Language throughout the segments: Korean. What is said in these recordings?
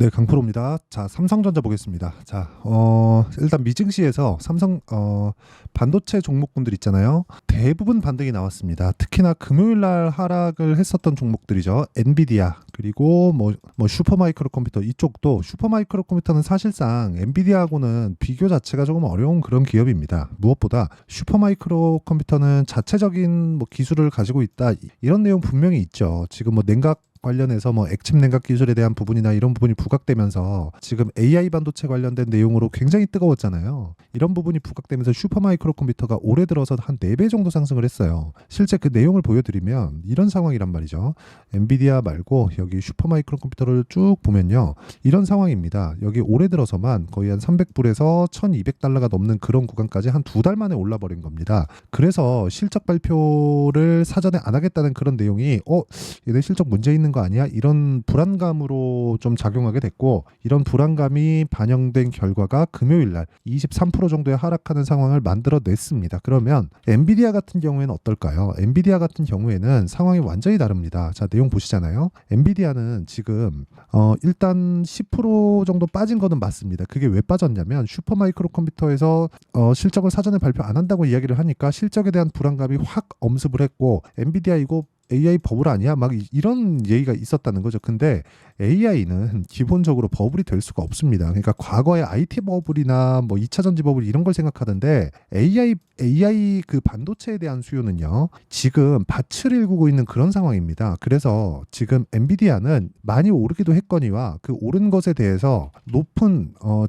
네, 강프로입니다. 자, 삼성전자 보겠습니다. 자, 일단 미증시에서 삼성 반도체 종목군들 있잖아요. 대부분 반등이 나왔습니다. 특히나 금요일 날 하락을 했었던 종목들이죠. 엔비디아 그리고 뭐 슈퍼마이크로 컴퓨터 이쪽도 슈퍼마이크로 컴퓨터는 사실상 엔비디아하고는 비교 자체가 조금 어려운 그런 기업입니다. 무엇보다 슈퍼마이크로 컴퓨터는 자체적인 뭐 기술을 가지고 있다 이런 내용 분명히 있죠. 지금 뭐 냉각 관련해서 뭐 액침 냉각 기술에 대한 부분이나 이런 부분이 부각되면서 지금 AI 반도체 관련된 내용으로 굉장히 뜨거웠잖아요. 이런 부분이 부각되면서 슈퍼마이크로 컴퓨터가 올해 들어서 한 4배 정도 상승을 했어요. 실제 그 내용을 보여드리면 이런 상황이란 말이죠. 엔비디아 말고 여기 슈퍼마이크로 컴퓨터를 쭉 보면요. 이런 상황입니다. 여기 올해 들어서만 거의 한 300불에서 1200달러가 넘는 그런 구간까지 한 2달 만에 올라버린 겁니다. 그래서 실적 발표를 사전에 안 하겠다는 그런 내용이 얘네 실적 문제 있는 거 아니야? 이런 불안감으로 좀 작용하게 됐고, 이런 불안감이 반영된 결과가 금요일 날 23% 정도의 하락하는 상황을 만들어냈습니다. 그러면 엔비디아 같은 경우에는 어떨까요? 엔비디아 같은 경우에는 상황이 완전히 다릅니다. 자, 내용 보시잖아요. 엔비디아는 지금 일단 10% 정도 빠진 거는 맞습니다. 그게 왜 빠졌냐면 슈퍼마이크로 컴퓨터에서 실적을 사전에 발표 안 한다고 이야기를 하니까 실적에 대한 불안감이 확 엄습을 했고, 엔비디아 이거 AI 버블 아니야? 막 이런 얘기가 있었다는 거죠. 근데 AI는 기본적으로 버블이 될 수가 없습니다. 그러니까 과거에 IT 버블이나 뭐 2차 전지 버블 이런 걸 생각하던데 AI 그 반도체에 대한 수요는요. 지금 밭을 일구고 있는 그런 상황입니다. 그래서 지금 엔비디아는 많이 오르기도 했거니와 그 오른 것에 대해서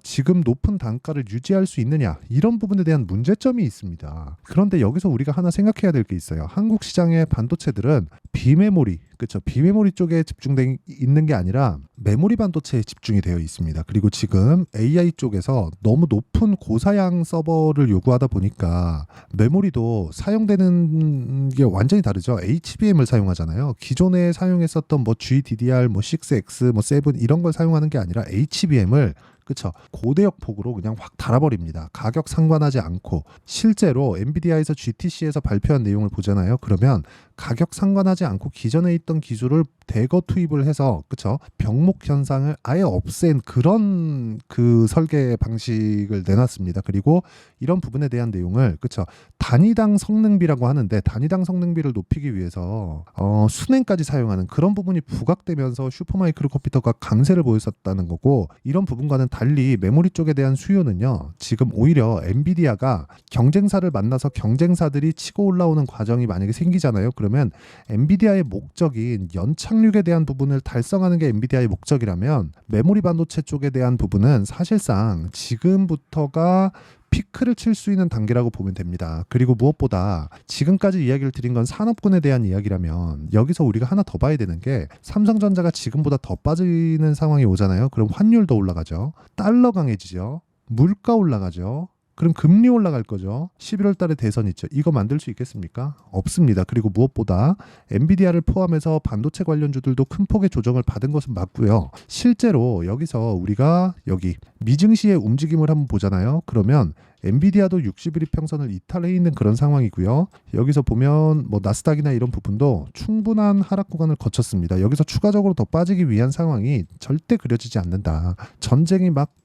지금 높은 단가를 유지할 수 있느냐 이런 부분에 대한 문제점이 있습니다. 그런데 여기서 우리가 하나 생각해야 될 게 있어요. 한국 시장의 반도체들은 비메모리, 그렇죠. 비메모리 쪽에 집중돼 있는 게 아니라 메모리 반도체에 집중이 되어 있습니다. 그리고 지금 AI 쪽에서 너무 높은 고사양 서버를 요구하다 보니까 메모리도 사용되는 게 완전히 다르죠. HBM을 사용하잖아요. 기존에 사용했었던 뭐 GDDR, 뭐 6X, 뭐 7 이런 걸 사용하는 게 아니라 HBM을 그쵸. 고대역 폭으로 그냥 확 달아버립니다. 가격 상관하지 않고. 실제로 엔비디아에서 GTC에서 발표한 내용을 보잖아요. 그러면 가격 상관하지 않고 기존에 있던 기술을 대거 투입을 해서 그쵸. 병목 현상을 아예 없앤 그런 그 설계 방식을 내놨습니다. 그리고 이런 부분에 대한 내용을 그쵸. 단위당 성능비라고 하는데 단위당 성능비를 높이기 위해서 순행까지 사용하는 그런 부분이 부각되면서 슈퍼마이크로 컴퓨터가 강세를 보였었다는 거고, 이런 부분과는 달리 메모리 쪽에 대한 수요는요. 지금 오히려 엔비디아가 경쟁사를 만나서 경쟁사들이 치고 올라오는 과정이 만약에 생기잖아요. 그러면 엔비디아의 목적인 연착륙에 대한 부분을 달성하는 게 엔비디아의 목적이라면 메모리 반도체 쪽에 대한 부분은 사실상 지금부터가 피크를 칠 수 있는 단계라고 보면 됩니다. 그리고 무엇보다 지금까지 이야기를 드린 건 산업군에 대한 이야기라면 여기서 우리가 하나 더 봐야 되는 게 삼성전자가 지금보다 더 빠지는 상황이 오잖아요. 그럼 환율도 올라가죠. 달러 강해지죠. 물가 올라가죠. 그럼 금리 올라갈 거죠. 11월 달에 대선 있죠. 이거 만들 수 있겠습니까? 없습니다. 그리고 무엇보다 엔비디아를 포함해서 반도체 관련주들도 큰 폭의 조정을 받은 것은 맞고요. 실제로 여기서 우리가 여기 미증시의 움직임을 한번 보잖아요. 그러면 엔비디아도 60일 이평선을 이탈해 있는 그런 상황이고요. 여기서 보면 뭐 나스닥이나 이런 부분도 충분한 하락 구간을 거쳤습니다. 여기서 추가적으로 더 빠지기 위한 상황이 절대 그려지지 않는다. 전쟁이 막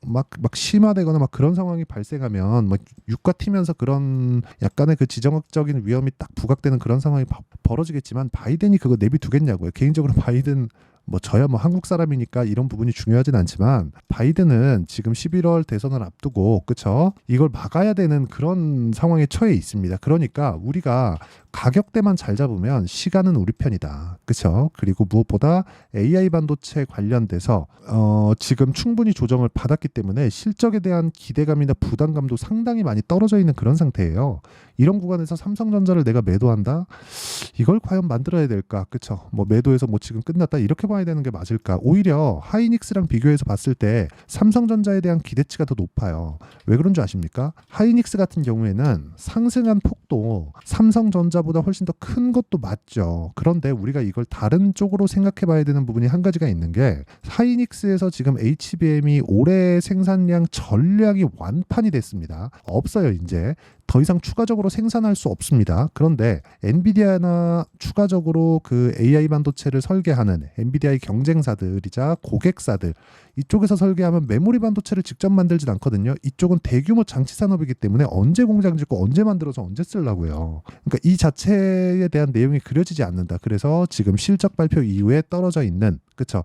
심화되거나 막 그런 상황이 발생하면 뭐 유가 튀면서 그런 약간의 그 지정학적인 위험이 딱 부각되는 그런 상황이 벌어지겠지만 바이든이 그거 내비두겠냐고요. 개인적으로 바이든 뭐 저야 뭐 한국 사람이니까 이런 부분이 중요하진 않지만 바이든은 지금 11월 대선을 앞두고 그쵸? 이걸 막아야 되는 그런 상황에 처해 있습니다. 그러니까 우리가 가격대만 잘 잡으면 시간은 우리 편이다. 그쵸? 그리고 무엇보다 AI 반도체 관련돼서 지금 충분히 조정을 받았기 때문에 실적에 대한 기대감이나 부담감도 상당히 많이 떨어져 있는 그런 상태예요. 이런 구간에서 삼성전자를 내가 매도한다? 이걸 과연 만들어야 될까? 그쵸? 뭐 매도해서 뭐 지금 끝났다 이렇게 봐야 되는 게 맞을까? 오히려 하이닉스랑 비교해서 봤을 때 삼성전자에 대한 기대치가 더 높아요. 왜 그런 줄 아십니까? 하이닉스 같은 경우에는 상승한 폭도 삼성전자보다 훨씬 더 큰 것도 맞죠. 그런데 우리가 이걸 다른 쪽으로 생각해 봐야 되는 부분이 한 가지가 있는 게 하이닉스에서 지금 HBM이 올해 생산량 전량이 완판이 됐습니다. 없어요 이제. 더 이상 추가적으로 생산할 수 없습니다. 그런데 엔비디아나 추가적으로 그 AI 반도체를 설계하는 엔비디아의 경쟁사들이자 고객사들 이쪽에서 설계하면 메모리 반도체를 직접 만들진 않거든요. 이쪽은 대규모 장치 산업이기 때문에 언제 공장 짓고 언제 만들어서 언제 쓰려고요. 그러니까 이 자체에 대한 내용이 그려지지 않는다. 그래서 지금 실적 발표 이후에 떨어져 있는 그쵸?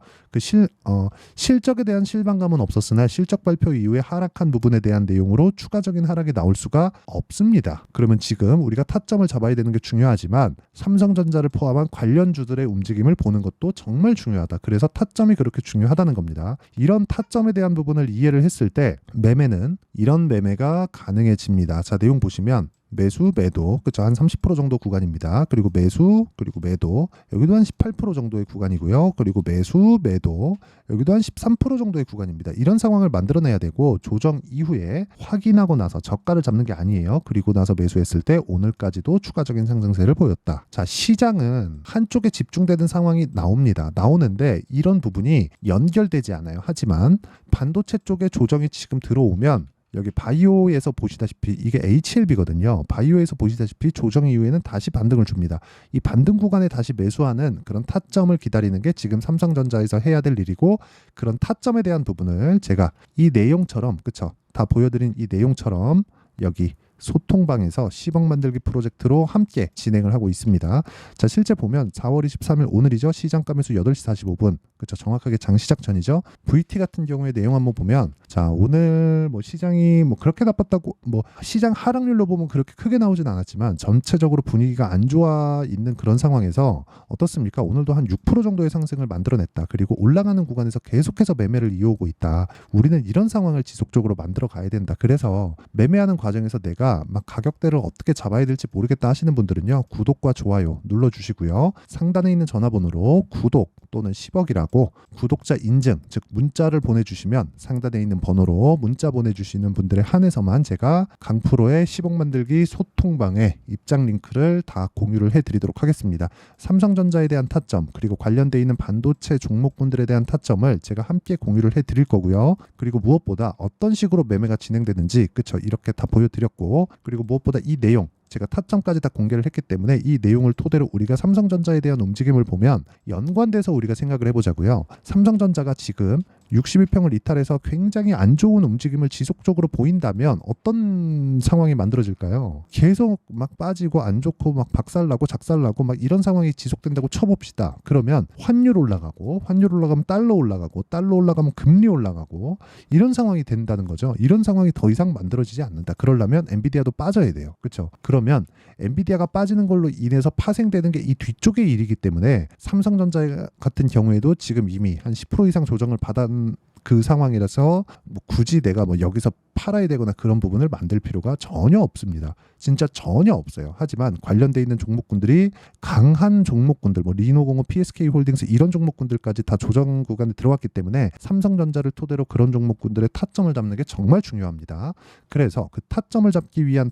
실적에 대한 실망감은 없었으나 실적 발표 이후에 하락한 부분에 대한 내용으로 추가적인 하락이 나올 수가 없습니다. 그러면 지금 우리가 타점을 잡아야 되는 게 중요하지만 삼성전자를 포함한 관련주들의 움직임을 보는 것도 정말 중요하다. 그래서 타점이 그렇게 중요하다는 겁니다. 이런 타점에 대한 부분을 이해를 했을 때 매매는 이런 매매가 가능해집니다. 자, 내용 보시면 매수, 매도, 그쵸? 한 30% 정도 구간입니다. 그리고 매수, 그리고 매도, 여기도 한 18% 정도의 구간이고요. 그리고 매수, 매도, 여기도 한 13% 정도의 구간입니다. 이런 상황을 만들어내야 되고 조정 이후에 확인하고 나서 저가를 잡는 게 아니에요. 그리고 나서 매수했을 때 오늘까지도 추가적인 상승세를 보였다. 자, 시장은 한쪽에 집중되는 상황이 나오는데 이런 부분이 연결되지 않아요. 하지만 반도체 쪽에 조정이 지금 들어오면 여기 바이오에서 보시다시피 이게 HLB거든요. 바이오에서 보시다시피 조정 이후에는 다시 반등을 줍니다. 이 반등 구간에 다시 매수하는 그런 타점을 기다리는 게 지금 삼성전자에서 해야 될 일이고 그런 타점에 대한 부분을 제가 이 내용처럼 그쵸? 다 보여드린 이 내용처럼 여기 소통방에서 10억 만들기 프로젝트로 함께 진행을 하고 있습니다. 자, 실제 보면 4월 23일 오늘이죠. 시장가 매수 8시 45분. 그렇죠. 정확하게 장시작 전이죠. VT 같은 경우에 내용 한번 보면 자, 오늘 뭐 시장이 뭐 그렇게 나빴다고 뭐 시장 하락률로 보면 그렇게 크게 나오진 않았지만 전체적으로 분위기가 안 좋아 있는 그런 상황에서 어떻습니까? 오늘도 한 6% 정도의 상승을 만들어냈다. 그리고 올라가는 구간에서 계속해서 매매를 이어오고 있다. 우리는 이런 상황을 지속적으로 만들어 가야 된다. 그래서 매매하는 과정에서 내가 막 가격대를 어떻게 잡아야 될지 모르겠다 하시는 분들은요. 구독과 좋아요 눌러주시고요. 상단에 있는 전화번호로 구독 또는 10억이라고 구독자 인증 즉 문자를 보내주시면 상단에 있는 번호로 문자 보내주시는 분들에 한해서만 제가 강프로의 10억 만들기 소통방에 입장 링크를 다 공유를 해드리도록 하겠습니다. 삼성전자에 대한 타점 그리고 관련되어 있는 반도체 종목군들에 대한 타점을 제가 함께 공유를 해드릴 거고요. 그리고 무엇보다 어떤 식으로 매매가 진행되는지 그쵸 이렇게 다 보여드렸고 그리고 무엇보다 이 내용 제가 타점까지 다 공개를 했기 때문에 이 내용을 토대로 우리가 삼성전자에 대한 움직임을 보면 연관돼서 우리가 생각을 해보자고요. 삼성전자가 지금 61평을 이탈해서 굉장히 안 좋은 움직임을 지속적으로 보인다면 어떤 상황이 만들어질까요? 계속 막 빠지고 안 좋고 막 박살나고 작살나고 막 이런 상황이 지속된다고 쳐봅시다. 그러면 환율 올라가면 달러 올라가고 달러 올라가면 금리 올라가고 이런 상황이 된다는 거죠. 이런 상황이 더 이상 만들어지지 않는다. 그러려면 엔비디아도 빠져야 돼요. 그렇죠? 그러면 엔비디아가 빠지는 걸로 인해서 파생되는 게 이 뒤쪽의 일이기 때문에 삼성전자 같은 경우에도 지금 이미 한 10% 이상 조정을 받은 그 상황이라서 뭐 굳이 내가 뭐 여기서 팔아야 되거나 그런 부분을 만들 필요가 전혀 없습니다. 진짜 전혀 없어요. 하지만 관련돼 있는 종목군들이 강한 종목군들 뭐 리노공업, PSK홀딩스 이런 종목군들까지 다 조정 구간에 들어왔기 때문에 삼성전자를 토대로 그런 종목군들의 타점을 잡는 게 정말 중요합니다. 그래서 그 타점을 잡기 위한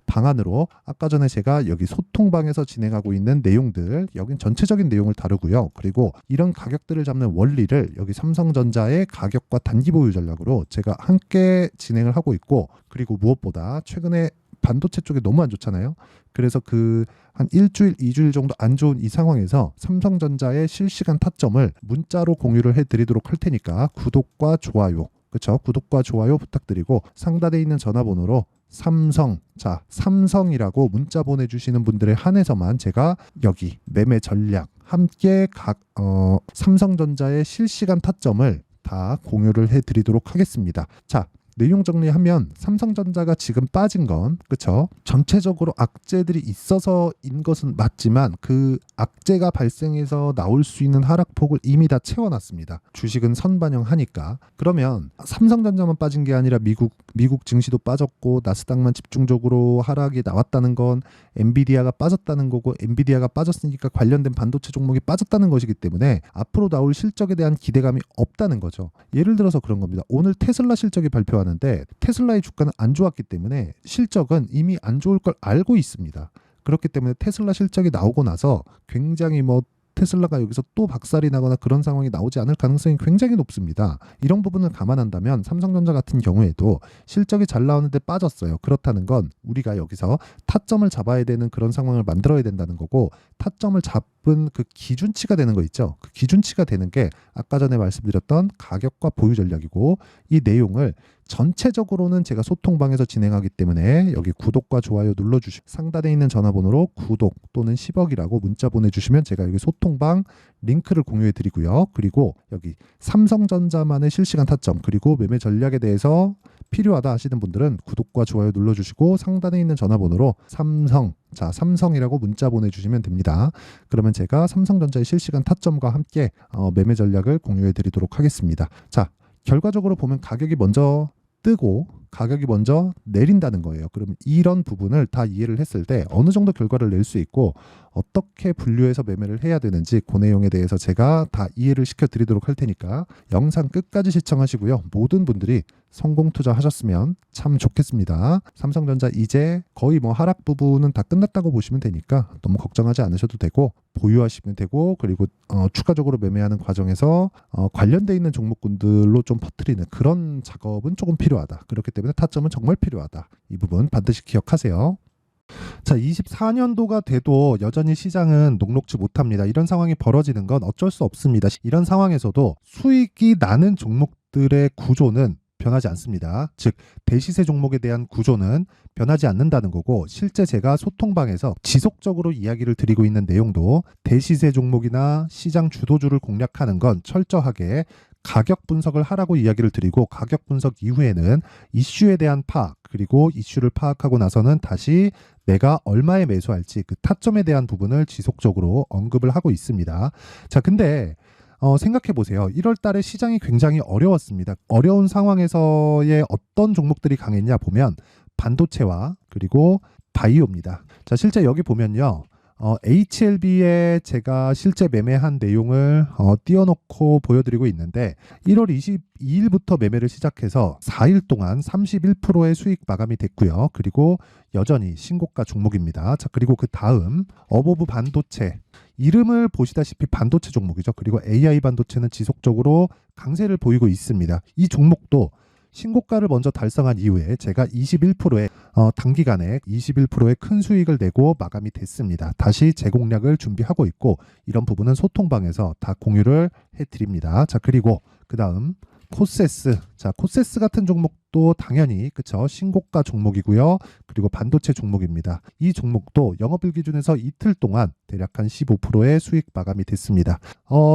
방안으로 아까 전에 제가 여기 소통방에서 진행하고 있는 내용들 여긴 전체적인 내용을 다루고요. 그리고 이런 가격들을 잡는 원리를 여기 삼성전자의 가격과 단기 보유 전략으로 제가 함께 진행을 하고 있고 그리고 무엇보다 최근에 반도체 쪽이 너무 안 좋잖아요. 그래서 그 한 일주일, 2주일 정도 안 좋은 이 상황에서 삼성전자의 실시간 타점을 문자로 공유를 해드리도록 할 테니까 구독과 좋아요, 그렇죠? 구독과 좋아요 부탁드리고 상단에 있는 전화번호로 삼성이라고 문자 보내주시는 분들에 한해서만 제가 여기 매매 전략 함께 삼성전자의 실시간 타점을 다 공유를 해드리도록 하겠습니다. 자, 내용 정리하면 삼성전자가 지금 빠진 건 그쵸? 전체적으로 악재들이 있어서인 것은 맞지만 그 악재가 발생해서 나올 수 있는 하락폭을 이미 다 채워놨습니다. 주식은 선반영하니까. 그러면 삼성전자만 빠진 게 아니라 미국 증시도 빠졌고 나스닥만 집중적으로 하락이 나왔다는 건 엔비디아가 빠졌다는 거고 엔비디아가 빠졌으니까 관련된 반도체 종목이 빠졌다는 것이기 때문에 앞으로 나올 실적에 대한 기대감이 없다는 거죠. 예를 들어서 그런 겁니다. 오늘 테슬라 실적이 발표하는데 테슬라의 주가는 안 좋았기 때문에 실적은 이미 안 좋을 걸 알고 있습니다. 그렇기 때문에 테슬라 실적이 나오고 나서 굉장히 뭐 테슬라가 여기서 또 박살이 나거나 그런 상황이 나오지 않을 가능성이 굉장히 높습니다. 이런 부분을 감안한다면 삼성전자 같은 경우에도 실적이 잘 나오는데 빠졌어요. 그렇다는 건 우리가 여기서 타점을 잡아야 되는 그런 상황을 만들어야 된다는 거고, 타점을 잡은 그 기준치가 되는 거 있죠. 그 기준치가 되는 게 아까 전에 말씀드렸던 가격과 보유 전략이고, 이 내용을 전체적으로는 제가 소통방에서 진행하기 때문에 여기 구독과 좋아요 눌러주시고 상단에 있는 전화번호로 구독 또는 10억이라고 문자 보내주시면 제가 여기 소통방 링크를 공유해 드리고요. 그리고 여기 삼성전자만의 실시간 타점 그리고 매매 전략에 대해서 필요하다 하시는 분들은 구독과 좋아요 눌러주시고 상단에 있는 전화번호로 삼성이라고 문자 보내주시면 됩니다. 그러면 제가 삼성전자의 실시간 타점과 함께 매매 전략을 공유해 드리도록 하겠습니다. 자, 결과적으로 보면 가격이 먼저 뜨고 가격이 먼저 내린다는 거예요. 그러면 이런 부분을 다 이해를 했을 때 어느 정도 결과를 낼 수 있고 어떻게 분류해서 매매를 해야 되는지 그 내용에 대해서 제가 다 이해를 시켜드리도록 할 테니까 영상 끝까지 시청하시고요. 모든 분들이 성공 투자하셨으면 참 좋겠습니다. 삼성전자 이제 거의 하락 부분은 다 끝났다고 보시면 되니까 너무 걱정하지 않으셔도 되고 보유하시면 되고, 그리고 추가적으로 매매하는 과정에서 관련돼 있는 종목군들로 좀 퍼뜨리는 그런 작업은 조금 필요하다. 그렇기 때문에 타점은 정말 필요하다. 이 부분 반드시 기억하세요. 자, 24년도가 돼도 여전히 시장은 녹록지 못합니다. 이런 상황이 벌어지는 건 어쩔 수 없습니다. 이런 상황에서도 수익이 나는 종목들의 구조는 변하지 않습니다. 즉 대시세 종목에 대한 구조는 변하지 않는다는 거고, 실제 제가 소통방에서 지속적으로 이야기를 드리고 있는 내용도 대시세 종목이나 시장 주도주를 공략하는 건 철저하게 가격 분석을 하라고 이야기를 드리고, 가격 분석 이후에는 이슈에 대한 파악, 그리고 이슈를 파악하고 나서는 다시 내가 얼마에 매수할지 그 타점에 대한 부분을 지속적으로 언급을 하고 있습니다. 자, 근데 생각해 보세요. 1월 달에 시장이 굉장히 어려웠습니다. 어려운 상황에서의 어떤 종목들이 강했냐 보면 반도체와 그리고 바이오입니다. 자, 실제 여기 보면요. HLB에 제가 실제 매매한 내용을 띄워놓고 보여드리고 있는데 1월 22일부터 매매를 시작해서 4일 동안 31%의 수익 마감이 됐고요. 그리고 여전히 신고가 종목입니다. 자, 그리고 그 다음 어보브 반도체, 이름을 보시다시피 반도체 종목이죠. 그리고 AI 반도체는 지속적으로 강세를 보이고 있습니다. 이 종목도 신고가를 먼저 달성한 이후에 제가 21%의 단기간에 21%의 큰 수익을 내고 마감이 됐습니다. 다시 재공략을 준비하고 있고, 이런 부분은 소통방에서 다 공유를 해드립니다. 자, 그리고 그 다음 코세스. 자, 코세스 같은 종목도 당연히 그쵸, 신고가 종목이고요. 그리고 반도체 종목입니다. 이 종목도 영업일 기준에서 이틀 동안 대략 한 15%의 수익 마감이 됐습니다.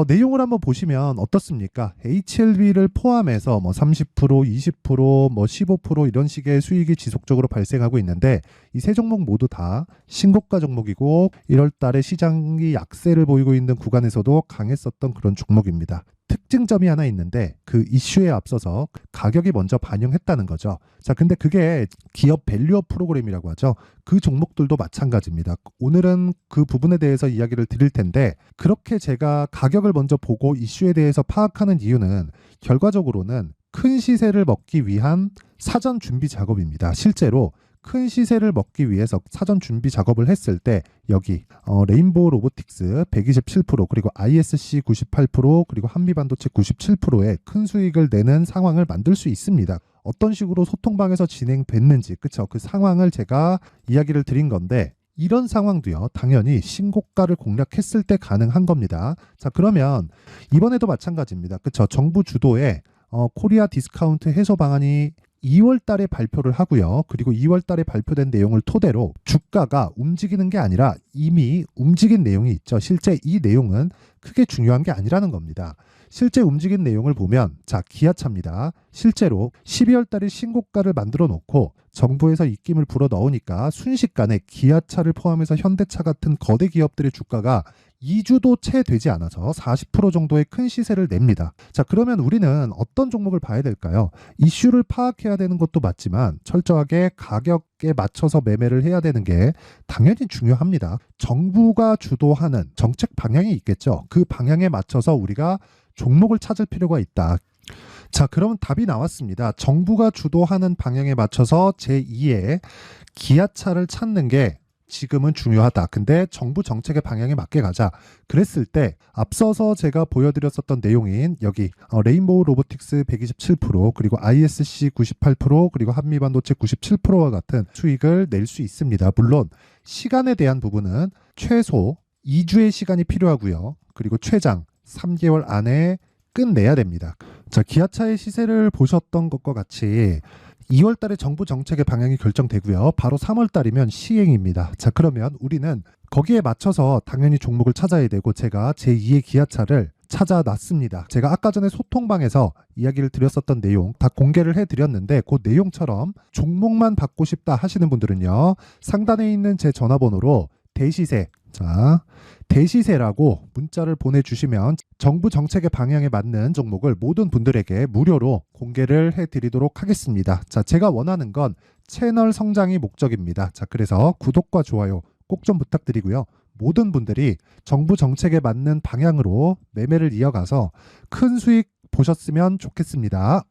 내용을 한번 보시면 어떻습니까? HLB를 포함해서 30%, 20%, 15% 이런 식의 수익이 지속적으로 발생하고 있는데, 이 세 종목 모두 다 신고가 종목이고 1월 달에 시장이 약세를 보이고 있는 구간에서도 강했었던 그런 종목입니다. 특징점이 하나 있는데 그 이슈에 앞서서 가격이 먼저 반영했다는 거죠. 자, 근데 그게 기업 밸류업 프로그램이라고 하죠. 그 종목들도 마찬가지입니다. 오늘은 그 부분에 대해서 이야기를 드릴 텐데, 그렇게 제가 가격을 먼저 보고 이슈에 대해서 파악하는 이유는 결과적으로는 큰 시세를 먹기 위한 사전 준비 작업입니다. 실제로 큰 시세를 먹기 위해서 사전 준비 작업을 했을 때 여기 레인보우 로보틱스 127% 그리고 ISC 98% 그리고 한미반도체 97%의 큰 수익을 내는 상황을 만들 수 있습니다. 어떤 식으로 소통방에서 진행됐는지 그쵸, 그 상황을 제가 이야기를 드린 건데, 이런 상황도요 당연히 신고가를 공략했을 때 가능한 겁니다. 자, 그러면 이번에도 마찬가지입니다. 그쵸, 정부 주도의 코리아 디스카운트 해소 방안이 2월 달에 발표를 하고요. 그리고 2월 달에 발표된 내용을 토대로 주가가 움직이는 게 아니라 이미 움직인 내용이 있죠. 실제 이 내용은 크게 중요한 게 아니라는 겁니다. 실제 움직인 내용을 보면, 자, 기아차입니다. 실제로 12월 달에 신고가를 만들어 놓고 정부에서 입김을 불어 넣으니까 순식간에 기아차를 포함해서 현대차 같은 거대 기업들의 주가가 2주도 채 되지 않아서 40% 정도의 큰 시세를 냅니다. 자, 그러면 우리는 어떤 종목을 봐야 될까요? 이슈를 파악해야 되는 것도 맞지만 철저하게 가격에 맞춰서 매매를 해야 되는 게 당연히 중요합니다. 정부가 주도하는 정책 방향이 있겠죠. 그 방향에 맞춰서 우리가 종목을 찾을 필요가 있다. 자, 그러면 답이 나왔습니다. 정부가 주도하는 방향에 맞춰서 제2의 기아차를 찾는 게 지금은 중요하다. 근데 정부 정책의 방향에 맞게 가자. 그랬을 때 앞서서 제가 보여드렸었던 내용인 여기 레인보우 로보틱스 127% 그리고 ISC 98% 그리고 한미반도체 97%와 같은 수익을 낼 수 있습니다. 물론 시간에 대한 부분은 최소 2주의 시간이 필요하고요. 그리고 최장 3개월 안에 끝내야 됩니다. 자, 기아차의 시세를 보셨던 것과 같이 2월 달에 정부 정책의 방향이 결정되고요. 바로 3월 달이면 시행입니다. 자, 그러면 우리는 거기에 맞춰서 당연히 종목을 찾아야 되고 제가 제2의 기아차를 찾아놨습니다. 제가 아까 전에 소통방에서 이야기를 드렸었던 내용 다 공개를 해드렸는데 그 내용처럼 종목만 받고 싶다 하시는 분들은요. 상단에 있는 제 전화번호로 대시세, 자, 대시세라고 문자를 보내주시면 정부 정책의 방향에 맞는 종목을 모든 분들에게 무료로 공개를 해드리도록 하겠습니다. 자, 제가 원하는 건 채널 성장이 목적입니다. 자, 그래서 구독과 좋아요 꼭 좀 부탁드리고요. 모든 분들이 정부 정책에 맞는 방향으로 매매를 이어가서 큰 수익 보셨으면 좋겠습니다.